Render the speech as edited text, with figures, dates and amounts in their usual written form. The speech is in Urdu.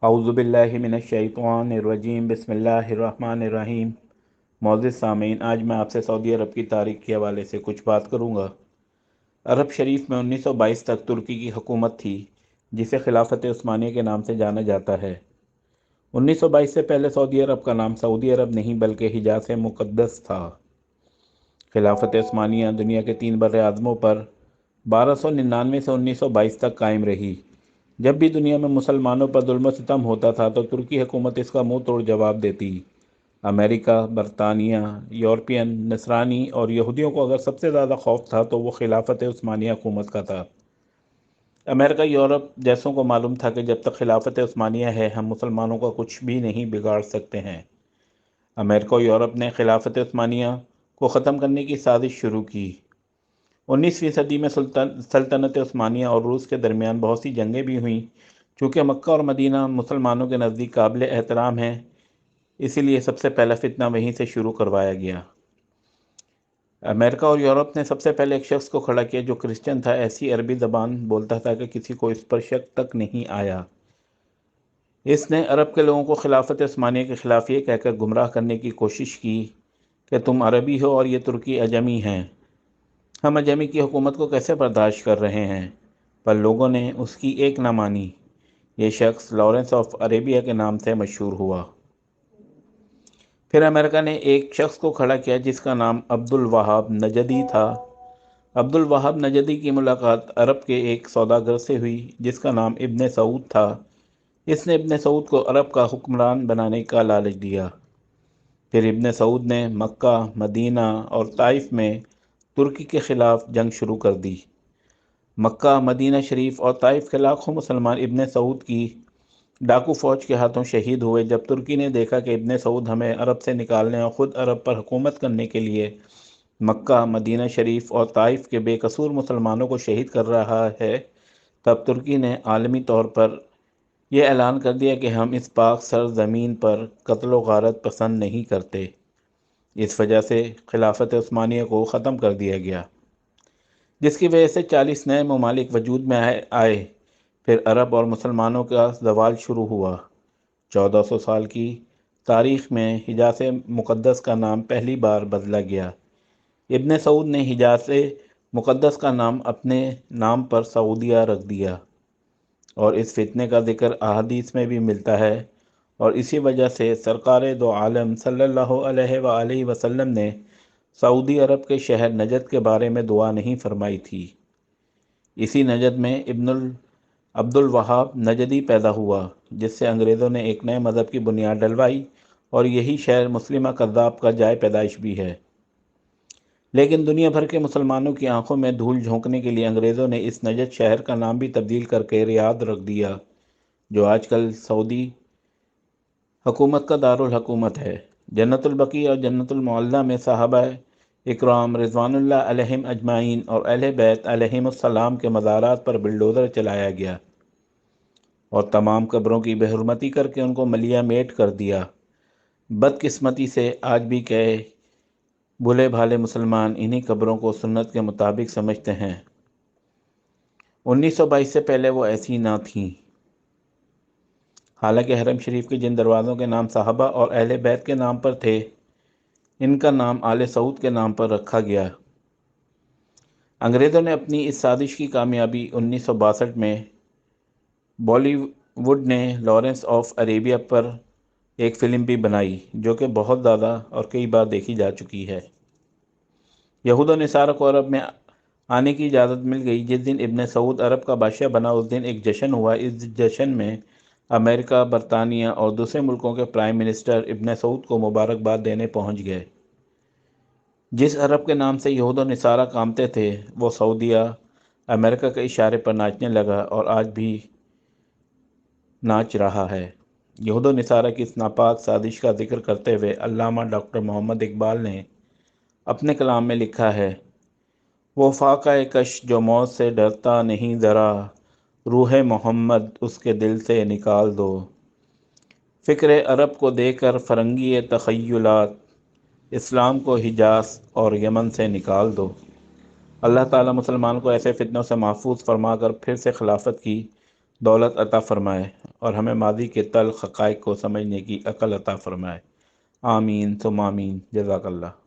اعوذ باللہ من الشیطان الرجیم، بسم اللہ الرحمن الرحیم۔ معزز سامعین، آج میں آپ سے سعودی عرب کی تاریخ کے حوالے سے کچھ بات کروں گا۔ عرب شریف میں 1922 تک ترکی کی حکومت تھی، جسے خلافت عثمانیہ کے نام سے جانا جاتا ہے۔ 1922 سے پہلے سعودی عرب کا نام سعودی عرب نہیں بلکہ حجاز مقدس تھا۔ خلافت عثمانیہ دنیا کے 3 بر اعظموں پر 1299 سے 1922 تک قائم رہی۔ جب بھی دنیا میں مسلمانوں پر ظلم و ستم ہوتا تھا تو ترکی حکومت اس کا منہ توڑ جواب دیتی۔ امریکہ، برطانیہ، یورپین، نصرانی اور یہودیوں کو اگر سب سے زیادہ خوف تھا تو وہ خلافت عثمانیہ حکومت کا تھا۔ امریکہ یورپ جیسوں کو معلوم تھا کہ جب تک خلافت عثمانیہ ہے ہم مسلمانوں کا کچھ بھی نہیں بگاڑ سکتے ہیں۔ امریکہ اور یورپ نے خلافت عثمانیہ کو ختم کرنے کی سازش شروع کی۔ 19ویں صدی میں سلطنت عثمانیہ اور روس کے درمیان بہت سی جنگیں بھی ہوئیں۔ چونکہ مکہ اور مدینہ مسلمانوں کے نزدیک قابل احترام ہیں، اسی لیے سب سے پہلا فتنہ وہیں سے شروع کروایا گیا۔ امریکہ اور یورپ نے سب سے پہلے ایک شخص کو کھڑا کیا جو کرسچن تھا، ایسی عربی زبان بولتا تھا کہ کسی کو اس پر شک تک نہیں آیا۔ اس نے عرب کے لوگوں کو خلافت عثمانیہ کے خلاف یہ کہہ کر گمراہ کرنے کی کوشش کی کہ تم عربی ہو اور یہ ترکی اجمی ہیں، ہم اجمی کی حکومت کو کیسے برداشت کر رہے ہیں؟ پر لوگوں نے اس کی ایک نہ مانی۔ یہ شخص لارنس آف عربیہ کے نام سے مشہور ہوا۔ پھر امریکہ نے ایک شخص کو کھڑا کیا جس کا نام عبد الوہاب نجدی تھا۔ عبد الوہاب نجدی کی ملاقات عرب کے ایک سوداگر سے ہوئی جس کا نام ابن سعود تھا۔ اس نے ابن سعود کو عرب کا حکمران بنانے کا لالچ دیا۔ پھر ابن سعود نے مکہ، مدینہ اور طائف میں ترکی کے خلاف جنگ شروع کر دی۔ مکہ، مدینہ شریف اور طائف کے لاکھوں مسلمان ابن سعود کی ڈاکو فوج کے ہاتھوں شہید ہوئے۔ جب ترکی نے دیکھا کہ ابن سعود ہمیں عرب سے نکالنے اور خود عرب پر حکومت کرنے کے لیے مکہ، مدینہ شریف اور طائف کے بے قصور مسلمانوں کو شہید کر رہا ہے، تب ترکی نے عالمی طور پر یہ اعلان کر دیا کہ ہم اس پاک سرزمین پر قتل و غارت پسند نہیں کرتے۔ اس وجہ سے خلافت عثمانیہ کو ختم کر دیا گیا، جس کی وجہ سے 40 نئے ممالک وجود میں آئے۔ پھر عرب اور مسلمانوں کا زوال شروع ہوا۔ 1400 سال کی تاریخ میں حجاز مقدس کا نام پہلی بار بدلا گیا۔ ابن سعود نے حجاز مقدس کا نام اپنے نام پر سعودیہ رکھ دیا، اور اس فتنے کا ذکر احادیث میں بھی ملتا ہے، اور اسی وجہ سے سرکار دو عالم صلی اللہ علیہ وآلہ وسلم نے سعودی عرب کے شہر نجد کے بارے میں دعا نہیں فرمائی تھی۔ اسی نجد میں عبد الوہاب نجدی پیدا ہوا، جس سے انگریزوں نے ایک نئے مذہب کی بنیاد ڈلوائی، اور یہی شہر مسلمہ کذاب کا جائے پیدائش بھی ہے۔ لیکن دنیا بھر کے مسلمانوں کی آنکھوں میں دھول جھونکنے کے لیے انگریزوں نے اس نجد شہر کا نام بھی تبدیل کر کے ریاض رکھ دیا، جو آج کل سعودی حکومت کا دارالحکومت ہے۔ جنت البقیع اور جنت المعلی میں صحابہ اکرام رضوان اللہ علیہم اجمعین اور اہل بیت علیہم السلام کے مزارات پر بلڈوزر چلایا گیا اور تمام قبروں کی بے حرمتی کر کے ان کو ملیہ میٹ کر دیا۔ بدقسمتی سے آج بھی کئی بھولے بھالے مسلمان انہی قبروں کو سنت کے مطابق سمجھتے ہیں۔ 1922 سے پہلے وہ ایسی نہ تھیں۔ حالانکہ حرم شریف کے جن دروازوں کے نام صحابہ اور اہل بیت کے نام پر تھے، ان کا نام آل سعود کے نام پر رکھا گیا۔ انگریزوں نے اپنی اس سازش کی کامیابی 1962 میں بالی ووڈ نے لارنس آف عربیہ پر ایک فلم بھی بنائی، جو کہ بہت زیادہ اور کئی بار دیکھی جا چکی ہے۔ یہود و نصارہ کو عرب میں آنے کی اجازت مل گئی۔ جس دن ابن سعود عرب کا بادشاہ بنا اس دن ایک جشن ہوا۔ اس جشن میں امریکہ، برطانیہ اور دوسرے ملکوں کے پرائم منسٹر ابن سعود کو مبارکباد دینے پہنچ گئے۔ جس عرب کے نام سے یہود و نصارہ کامتے تھے، وہ سعودیہ امریکہ کے اشارے پر ناچنے لگا اور آج بھی ناچ رہا ہے۔ یہود و نصارہ کی اس ناپاک سازش کا ذکر کرتے ہوئے علامہ ڈاکٹر محمد اقبال نے اپنے کلام میں لکھا ہے: وہ فاقہ کش جو موت سے ڈرتا نہیں ذرا، روح محمد اس کے دل سے نکال دو۔ فکر عرب کو دے کر فرنگی تخیلات، اسلام کو حجاز اور یمن سے نکال دو۔ اللہ تعالیٰ مسلمان کو ایسے فتنوں سے محفوظ فرما کر پھر سے خلافت کی دولت عطا فرمائے۔ اور ہمیں ماضی کے تلخ حقائق کو سمجھنے کی عقل عطا فرمائے۔ آمین ثم آمین، جزاک اللہ۔